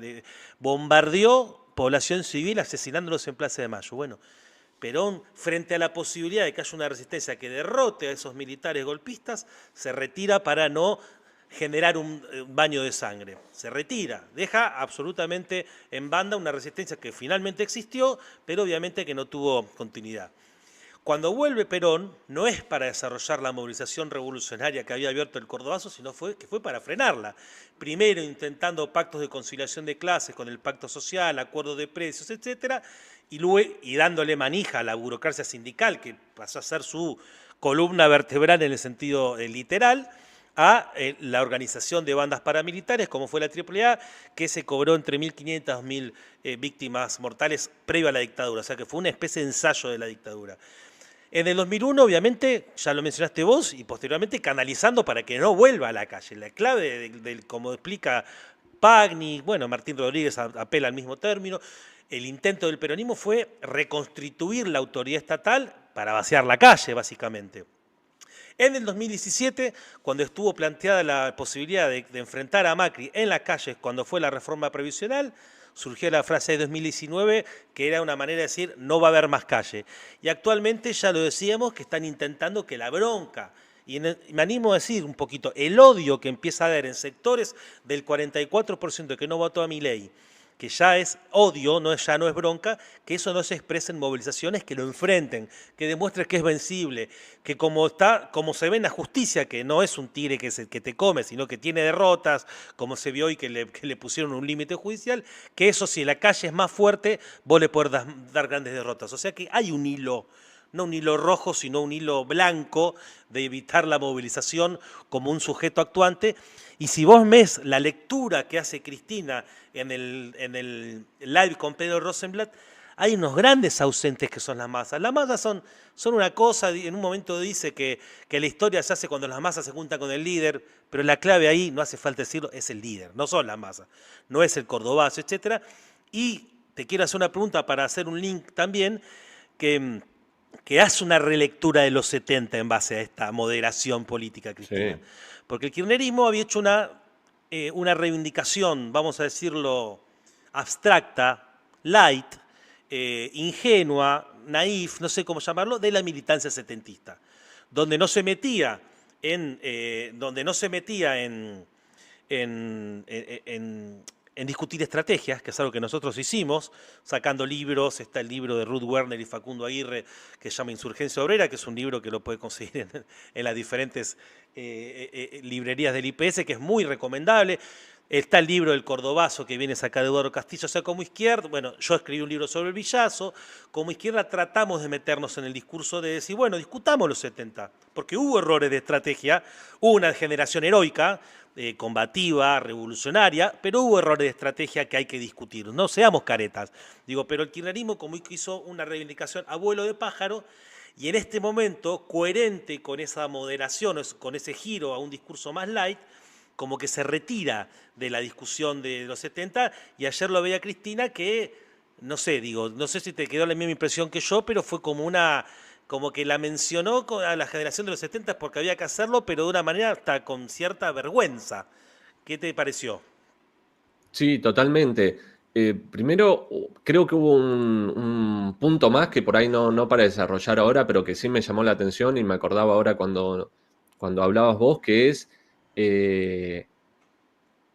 A: bombardeó población civil asesinándolos en Plaza de Mayo. Bueno, Perón, frente a la posibilidad de que haya una resistencia que derrote a esos militares golpistas, se retira para no generar un baño de sangre. Se retira, deja absolutamente en banda una resistencia que finalmente existió, pero obviamente que no tuvo continuidad. Cuando vuelve Perón, no es para desarrollar la movilización revolucionaria que había abierto el Cordobazo, sino que fue para frenarla. Primero intentando pactos de conciliación de clases con el pacto social, acuerdos de precios, etcétera, y dándole manija a la burocracia sindical, que pasó a ser su columna vertebral en el sentido literal, a la organización de bandas paramilitares, como fue la AAA, que se cobró entre 1.500 y 2.000 víctimas mortales previo a la dictadura. O sea que fue una especie de ensayo de la dictadura. En el 2001, obviamente, ya lo mencionaste vos, y posteriormente canalizando para que no vuelva a la calle. La clave, como explica Pagni, bueno, Martín Rodríguez apela al mismo término, el intento del peronismo fue reconstituir la autoridad estatal para vaciar la calle, básicamente. En el 2017, cuando estuvo planteada la posibilidad de enfrentar a Macri en las calles cuando fue la reforma previsional, surgió la frase de 2019, que era una manera de decir no va a haber más calle. Y actualmente ya lo decíamos, que están intentando que la bronca, y me animo a decir un poquito, el odio que empieza a haber en sectores del 44% que no votó a Milei, que ya es odio, ya no es bronca, que eso no se expresa en movilizaciones, que lo enfrenten, que demuestre que es vencible, que como se ve en la justicia, que no es un tigre que te come, sino que tiene derrotas, como se vio hoy que le pusieron un límite judicial, que eso si la calle es más fuerte, vos le podés dar grandes derrotas. O sea que hay un hilo, no un hilo rojo, sino un hilo blanco de evitar la movilización como un sujeto actuante. Y si vos ves la lectura que hace Cristina en el live con Pedro Rosenblatt, hay unos grandes ausentes que son las masas. Las masas son una cosa, en un momento dice que la historia se hace cuando las masas se juntan con el líder, pero la clave ahí, no hace falta decirlo, es el líder, no son las masas, no es el Cordobazo, etc. Y te quiero hacer una pregunta para hacer un link también, que hace una relectura de los 70 en base a esta moderación política, Cristina. Sí. Porque el kirchnerismo había hecho una reivindicación, vamos a decirlo, abstracta, light, ingenua, naif, no sé cómo llamarlo, de la militancia setentista, donde no se metía en discutir estrategias, que es algo que nosotros hicimos, sacando libros. Está el libro de Ruth Werner y Facundo Aguirre, que se llama Insurgencia Obrera, que es un libro que lo puede conseguir en las diferentes librerías del IPS, que es muy recomendable. Está el libro del Cordobazo, que viene acá de Eduardo Castillo. O sea, como izquierda, bueno, yo escribí un libro sobre el Villazo. Como izquierda tratamos de meternos en el discurso de decir, bueno, discutamos los 70, porque hubo errores de estrategia, hubo una generación heroica, combativa, revolucionaria, pero hubo errores de estrategia que hay que discutir. No seamos caretas. Digo, pero el kirchnerismo como hizo una reivindicación a vuelo de pájaro, y en este momento, coherente con esa moderación, con ese giro a un discurso más light, como que se retira de la discusión de los 70, y ayer lo veía Cristina que, no sé, digo, no sé si te quedó la misma impresión que yo, pero fue como que la mencionó a la generación de los 70 porque había que hacerlo, pero de una manera hasta con cierta vergüenza. ¿Qué te pareció?
B: Sí, totalmente. Primero, creo que hubo un punto más que por ahí no para desarrollar ahora, pero que sí me llamó la atención y me acordaba ahora cuando hablabas vos, que es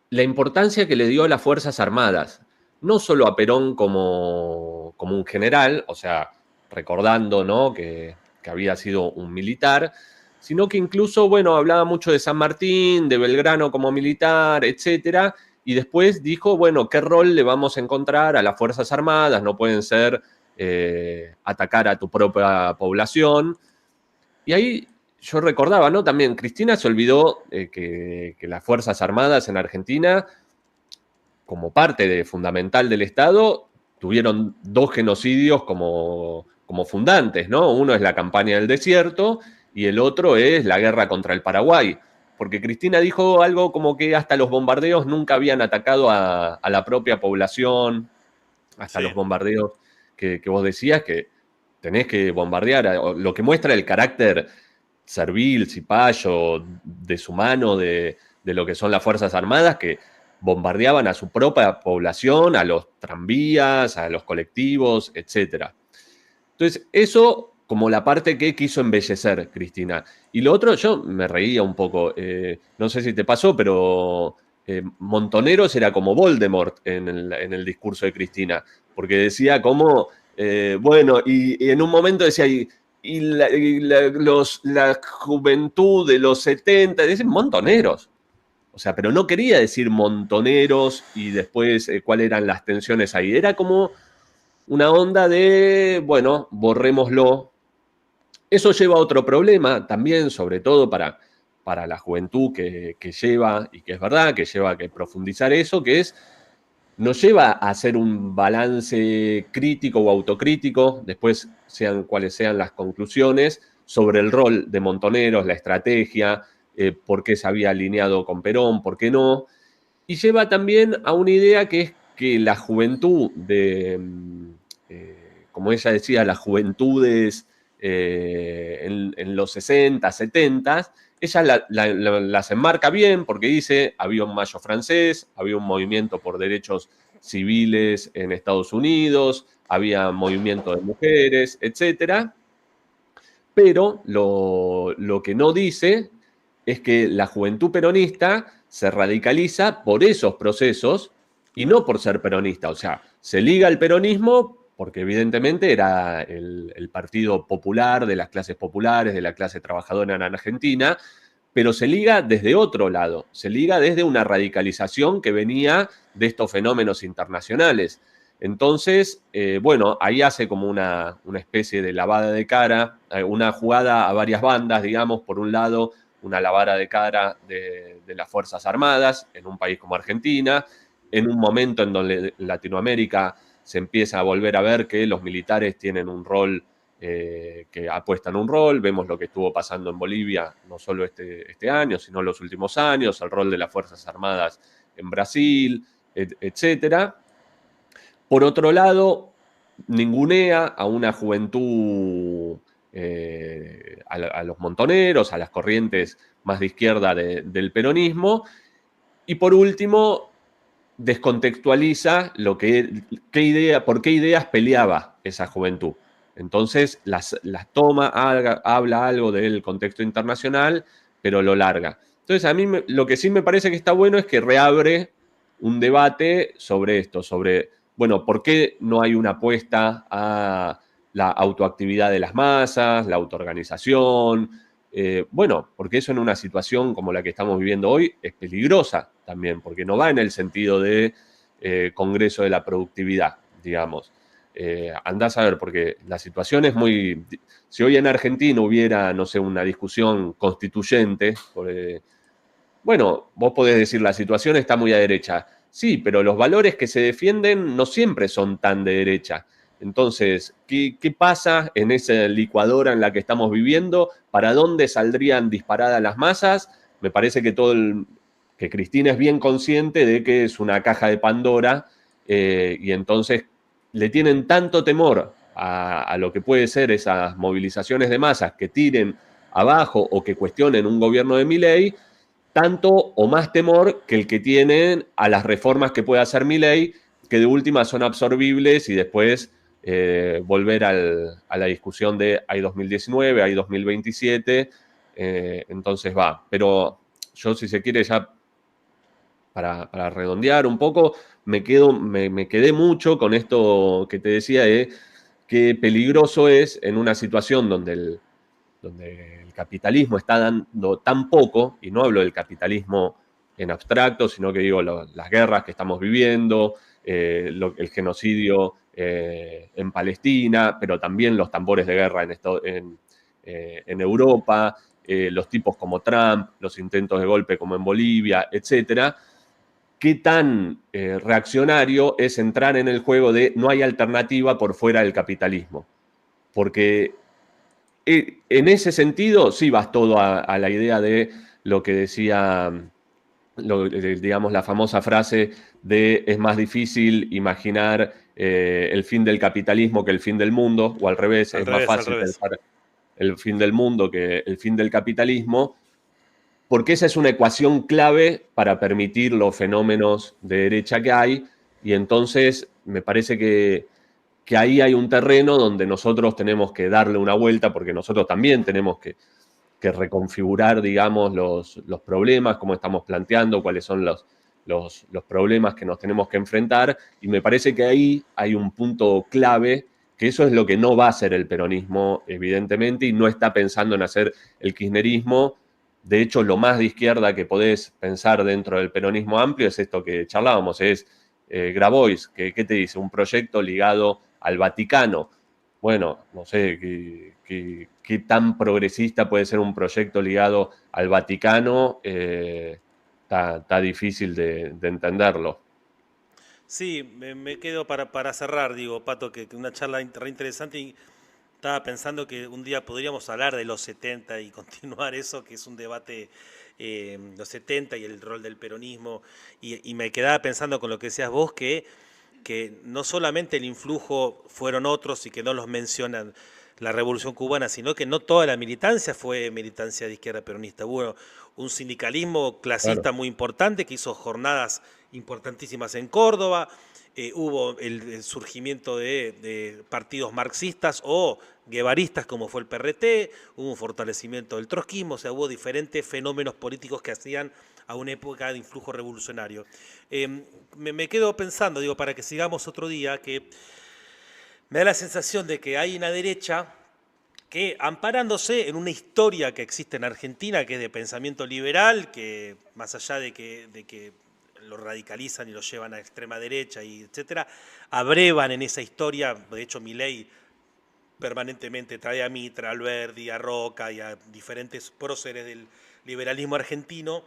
B: la importancia que le dio a las Fuerzas Armadas, no solo a Perón como un general, o sea, recordando, ¿no?, que había sido un militar, sino que incluso, bueno, hablaba mucho de San Martín, de Belgrano como militar, etcétera, y después dijo, bueno, ¿qué rol le vamos a encontrar a las Fuerzas Armadas? No pueden ser atacar a tu propia población. Y ahí yo recordaba, ¿no? También Cristina se olvidó que las Fuerzas Armadas en Argentina, como parte fundamental del Estado, tuvieron 2 genocidios como fundantes, ¿no? Uno es la campaña del desierto y el otro es la guerra contra el Paraguay. Porque Cristina dijo algo como que hasta los bombardeos nunca habían atacado a la propia población, hasta
A: Sí.
B: los bombardeos que vos decías, que tenés que bombardear, lo que muestra el carácter servil, cipayo, deshumano de lo que son las Fuerzas Armadas, que bombardeaban a su propia población, a los tranvías, a los colectivos, etc. Entonces, eso como la parte que quiso embellecer Cristina. Y lo otro, yo me reía un poco, no sé si te pasó, pero Montoneros era como Voldemort en el discurso de Cristina, porque decía como, bueno, y en un momento decía, la juventud de los 70, dicen montoneros. O sea, pero no quería decir montoneros y después cuáles eran las tensiones ahí. Era como una onda de, bueno, borrémoslo. Eso lleva a otro problema también, sobre todo para la juventud que lleva, y que es verdad, que lleva a que profundizar eso, que es, nos lleva a hacer un balance crítico o autocrítico, después sean cuales sean las conclusiones, sobre el rol de Montoneros, la estrategia, por qué se había alineado con Perón, por qué no, y lleva también a una idea que es que la juventud como ella decía, las juventudes en los 60, 70, ella las enmarca bien porque dice, había un mayo francés, había un movimiento por derechos civiles en Estados Unidos, había movimiento de mujeres, etc. Pero lo que no dice es que la juventud peronista se radicaliza por esos procesos y no por ser peronista. O sea, se liga al peronismo porque evidentemente era el partido popular, de las clases populares, de la clase trabajadora en Argentina, pero se liga desde otro lado, se liga desde una radicalización que venía de estos fenómenos internacionales. Entonces, bueno, ahí hace como una especie de lavada de cara, una jugada a varias bandas, digamos, por un lado, una lavada de cara de las Fuerzas Armadas en un país como Argentina, en un momento en donde Latinoamérica se empieza a volver a ver que los militares tienen un rol, que apuestan un rol, vemos lo que estuvo pasando en Bolivia, no solo este año, sino los últimos años, el rol de las Fuerzas Armadas en Brasil, etcétera. Por otro lado, ningunea a una juventud, a los montoneros, a las corrientes más de izquierda del peronismo. Y por último, descontextualiza por qué ideas peleaba esa juventud. Entonces las toma, habla algo del contexto internacional, pero lo larga. Entonces a mí lo que sí me parece que está bueno es que reabre un debate sobre esto, sobre, bueno, ¿por qué no hay una apuesta a la autoactividad de las masas, la autoorganización? Bueno, porque eso en una situación como la que estamos viviendo hoy es peligrosa también, porque no va en el sentido de Congreso de la Productividad, digamos. Andás a ver, porque la situación es muy... Si hoy en Argentina hubiera, no sé, una discusión constituyente, bueno, vos podés decir, la situación está muy a derecha. Sí, pero los valores que se defienden no siempre son tan de derecha. Entonces, ¿qué pasa en esa licuadora en la que estamos viviendo? ¿Para dónde saldrían disparadas las masas? Me parece que que Cristina es bien consciente de que es una caja de Pandora y entonces le tienen tanto temor a lo que puede ser esas movilizaciones de masas que tiren abajo o que cuestionen un gobierno de Milei, tanto o más temor que el que tienen a las reformas que puede hacer Milei, que de última son absorbibles y después volver a la discusión de hay 2019, hay 2027, entonces va. Pero yo, si se quiere, ya para redondear un poco, me quedé mucho con esto que te decía de qué peligroso es en una situación donde el capitalismo está dando tan poco, y no hablo del capitalismo en abstracto, sino que digo las guerras que estamos viviendo, el genocidio en Palestina, pero también los tambores de guerra en Europa, los tipos como Trump, los intentos de golpe como en Bolivia, etcétera. ¿Qué tan reaccionario es entrar en el juego de no hay alternativa por fuera del capitalismo? Porque en ese sentido, sí vas todo a la idea de lo que decía, digamos, la famosa frase de es más difícil imaginar el fin del capitalismo que el fin del mundo, o al revés, es más fácil pensar el fin del mundo que el fin del capitalismo, porque esa es una ecuación clave para permitir los fenómenos de derecha que hay, y entonces me parece que ahí hay un terreno donde nosotros tenemos que darle una vuelta, porque nosotros también tenemos que reconfigurar, digamos, los problemas, cómo estamos planteando, cuáles son los problemas que nos tenemos que enfrentar, y me parece que ahí hay un punto clave, que eso es lo que no va a hacer el peronismo, evidentemente, y no está pensando en hacer el kirchnerismo. De hecho, lo más de izquierda que podés pensar dentro del peronismo amplio es esto que charlábamos, es Grabois, ¿qué te dice? Un proyecto ligado al Vaticano. Bueno, no sé qué tan progresista puede ser un proyecto ligado al Vaticano, está difícil de entenderlo.
A: Sí, me quedo para cerrar, digo, Pato, que una charla re interesante, y estaba pensando que un día podríamos hablar de los 70 y continuar eso, que es un debate, los 70 y el rol del peronismo, y me quedaba pensando con lo que decías vos, que no solamente el influjo fueron otros y que no los mencionan la Revolución Cubana, sino que no toda la militancia fue militancia de izquierda peronista. Hubo un sindicalismo clasista
B: Claro.
A: muy importante que hizo jornadas importantísimas en Córdoba, hubo el surgimiento de partidos marxistas o guevaristas como fue el PRT, hubo un fortalecimiento del trotskismo, o sea, hubo diferentes fenómenos políticos que hacían a una época de influjo revolucionario. Me quedo pensando, digo, para que sigamos otro día, que me da la sensación de que hay una derecha que, amparándose en una historia que existe en Argentina, que es de pensamiento liberal, que más allá de que lo radicalizan y lo llevan a extrema derecha, y etcétera, abrevan en esa historia. De hecho, Milei permanentemente trae a Mitra, a Alberdi, a Roca y a diferentes próceres del liberalismo argentino.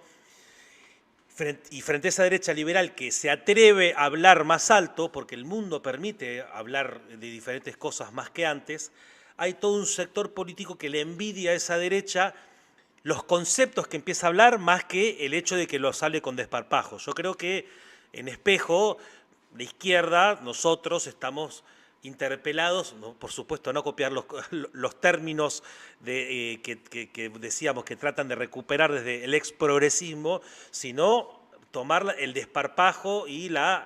A: Y frente a esa derecha liberal que se atreve a hablar más alto, porque el mundo permite hablar de diferentes cosas más que antes, hay todo un sector político que le envidia a esa derecha los conceptos que empieza a hablar más que el hecho de que lo sale con desparpajo. Yo creo que en espejo, la izquierda, nosotros estamos interpelados, ¿no? Por supuesto, no copiar los términos que decíamos que tratan de recuperar desde el exprogresismo, sino tomar el desparpajo y la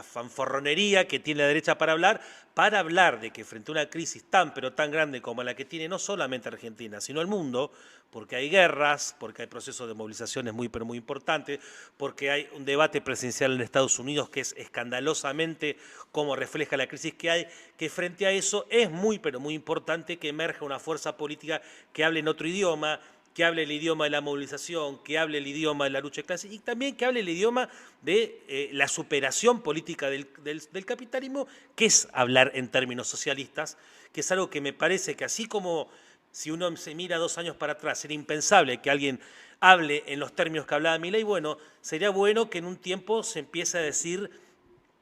A: fanfarronería que tiene la derecha para hablar de que frente a una crisis tan pero tan grande como la que tiene no solamente Argentina, sino el mundo, porque hay guerras, porque hay procesos de movilizaciones muy pero muy importantes, porque hay un debate presidencial en Estados Unidos que es escandalosamente como refleja la crisis que hay, que frente a eso es muy pero muy importante que emerja una fuerza política que hable en otro idioma, que hable el idioma de la movilización, que hable el idioma de la lucha de clases y también que hable el idioma de la superación política del capitalismo, que es hablar en términos socialistas, que es algo que me parece que así como si uno se mira 2 años para atrás, era impensable que alguien hable en los términos que hablaba Milei, bueno, sería bueno que en un tiempo se empiece a decir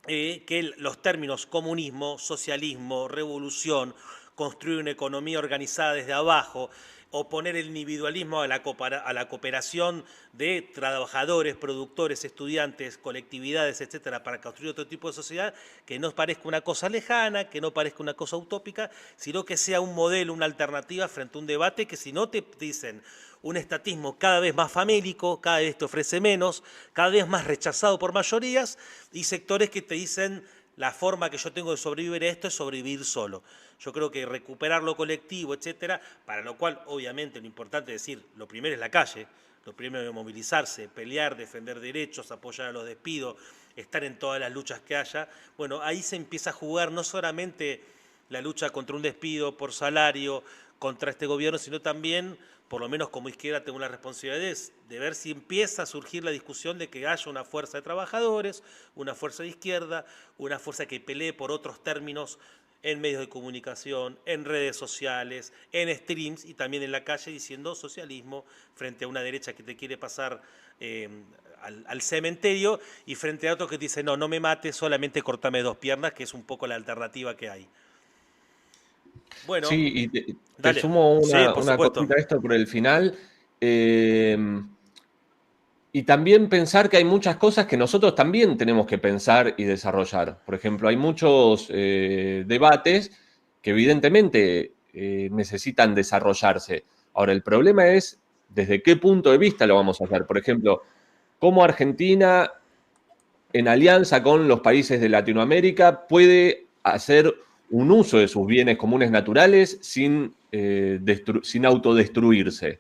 A: que los términos comunismo, socialismo, revolución, construir una economía organizada desde abajo, oponer el individualismo a la cooperación de trabajadores, productores, estudiantes, colectividades, etcétera, para construir otro tipo de sociedad que no parezca una cosa lejana, que no parezca una cosa utópica, sino que sea un modelo, una alternativa frente a un debate que si no te dicen un estatismo cada vez más famélico, cada vez te ofrece menos, cada vez más rechazado por mayorías y sectores que te dicen la forma que yo tengo de sobrevivir a esto es sobrevivir solo. Yo creo que recuperar lo colectivo, etcétera, para lo cual, obviamente, lo importante es decir, lo primero es la calle, lo primero es movilizarse, pelear, defender derechos, apoyar a los despidos, estar en todas las luchas que haya. Bueno, ahí se empieza a jugar no solamente la lucha contra un despido por salario, contra este gobierno, sino también, por lo menos como izquierda, tengo la responsabilidad de ver si empieza a surgir la discusión de que haya una fuerza de trabajadores, una fuerza de izquierda, una fuerza que pelee por otros términos en medios de comunicación, en redes sociales, en streams y también en la calle diciendo socialismo frente a una derecha que te quiere pasar al cementerio y frente a otros que te dicen no me mates, solamente cortame 2 piernas, que es un poco la alternativa que hay. Bueno,
B: sí, y te sumo una cosita a esto por el final. Y también pensar que hay muchas cosas que nosotros también tenemos que pensar y desarrollar. Por ejemplo, hay muchos debates que evidentemente necesitan desarrollarse. Ahora, el problema es desde qué punto de vista lo vamos a hacer. Por ejemplo, cómo Argentina, en alianza con los países de Latinoamérica, puede hacer un uso de sus bienes comunes naturales sin autodestruirse.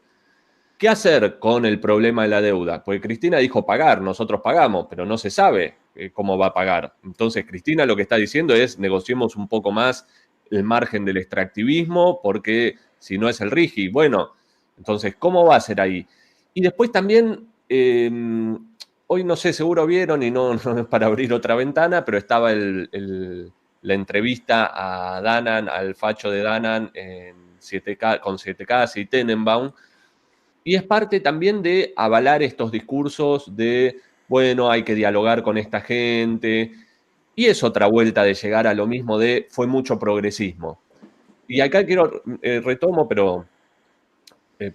B: ¿Qué hacer con el problema de la deuda? Porque Cristina dijo pagar, nosotros pagamos, pero no se sabe cómo va a pagar. Entonces Cristina lo que está diciendo es negociemos un poco más el margen del extractivismo, porque si no es el RIGI. Bueno, entonces, ¿cómo va a ser ahí? Y después también, hoy no sé, seguro vieron, y no es para abrir otra ventana, pero estaba la entrevista a Danan, al facho de Danan en 7K, con 7K y Tenenbaum. Y es parte también de avalar estos discursos de, bueno, hay que dialogar con esta gente. Y es otra vuelta de llegar a lo mismo de, fue mucho progresismo. Y acá quiero, retomo, pero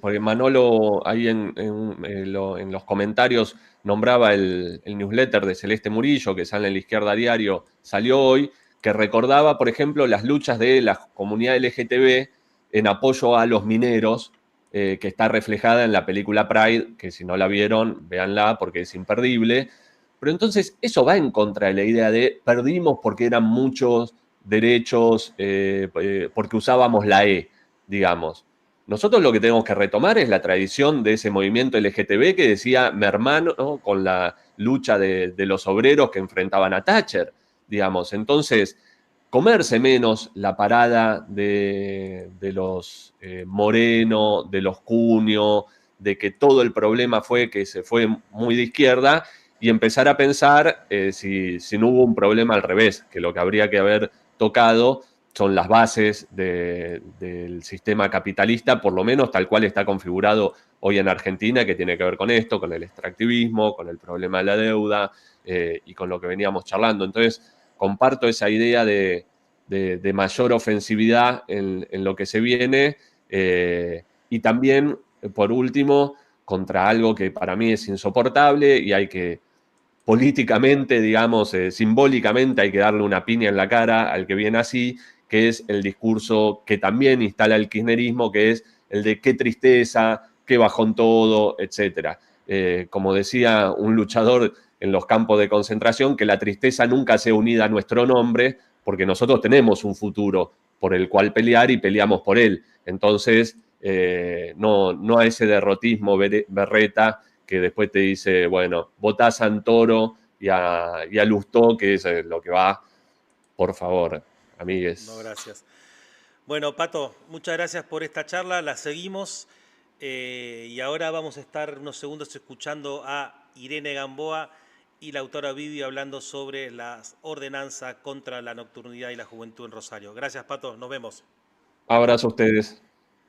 B: porque Manolo ahí en los comentarios nombraba el newsletter de Celeste Murillo, que sale en La Izquierda Diario, salió hoy, que recordaba, por ejemplo, las luchas de la comunidad LGTB en apoyo a los mineros, que está reflejada en la película Pride, que si no la vieron, véanla porque es imperdible. Pero entonces eso va en contra de la idea de perdimos porque eran muchos derechos, porque usábamos la E, digamos. Nosotros lo que tenemos que retomar es la tradición de ese movimiento LGTB que decía mermano, ¿no? Con la lucha de los obreros que enfrentaban a Thatcher, digamos. Entonces, comerse menos la parada de los Moreno, de los Cunio, de que todo el problema fue que se fue muy de izquierda y empezar a pensar si no hubo un problema al revés, que lo que habría que haber tocado son las bases del sistema capitalista, por lo menos tal cual está configurado hoy en Argentina, que tiene que ver con esto, con el extractivismo, con el problema de la deuda y con lo que veníamos charlando. Entonces, comparto esa idea de mayor ofensividad en lo que se viene y también, por último, contra algo que para mí es insoportable y hay que políticamente, digamos, simbólicamente hay que darle una piña en la cara al que viene así, que es el discurso que también instala el kirchnerismo, que es el de qué tristeza, qué bajón todo, etcétera. como decía un luchador en los campos de concentración, que la tristeza nunca sea unida a nuestro nombre, porque nosotros tenemos un futuro por el cual pelear y peleamos por él. Entonces, no a ese derrotismo berreta que después te dice, bueno, votá a Santoro y a Lustó, que es lo que va. Por favor, amigues.
A: No, gracias. Bueno, Pato, muchas gracias por esta charla, la seguimos y ahora vamos a estar unos segundos escuchando a Irene Gamboa y la autora Vivi hablando sobre la ordenanza contra la nocturnidad y la juventud en Rosario. Gracias, Pato, nos vemos.
B: Abrazo a ustedes.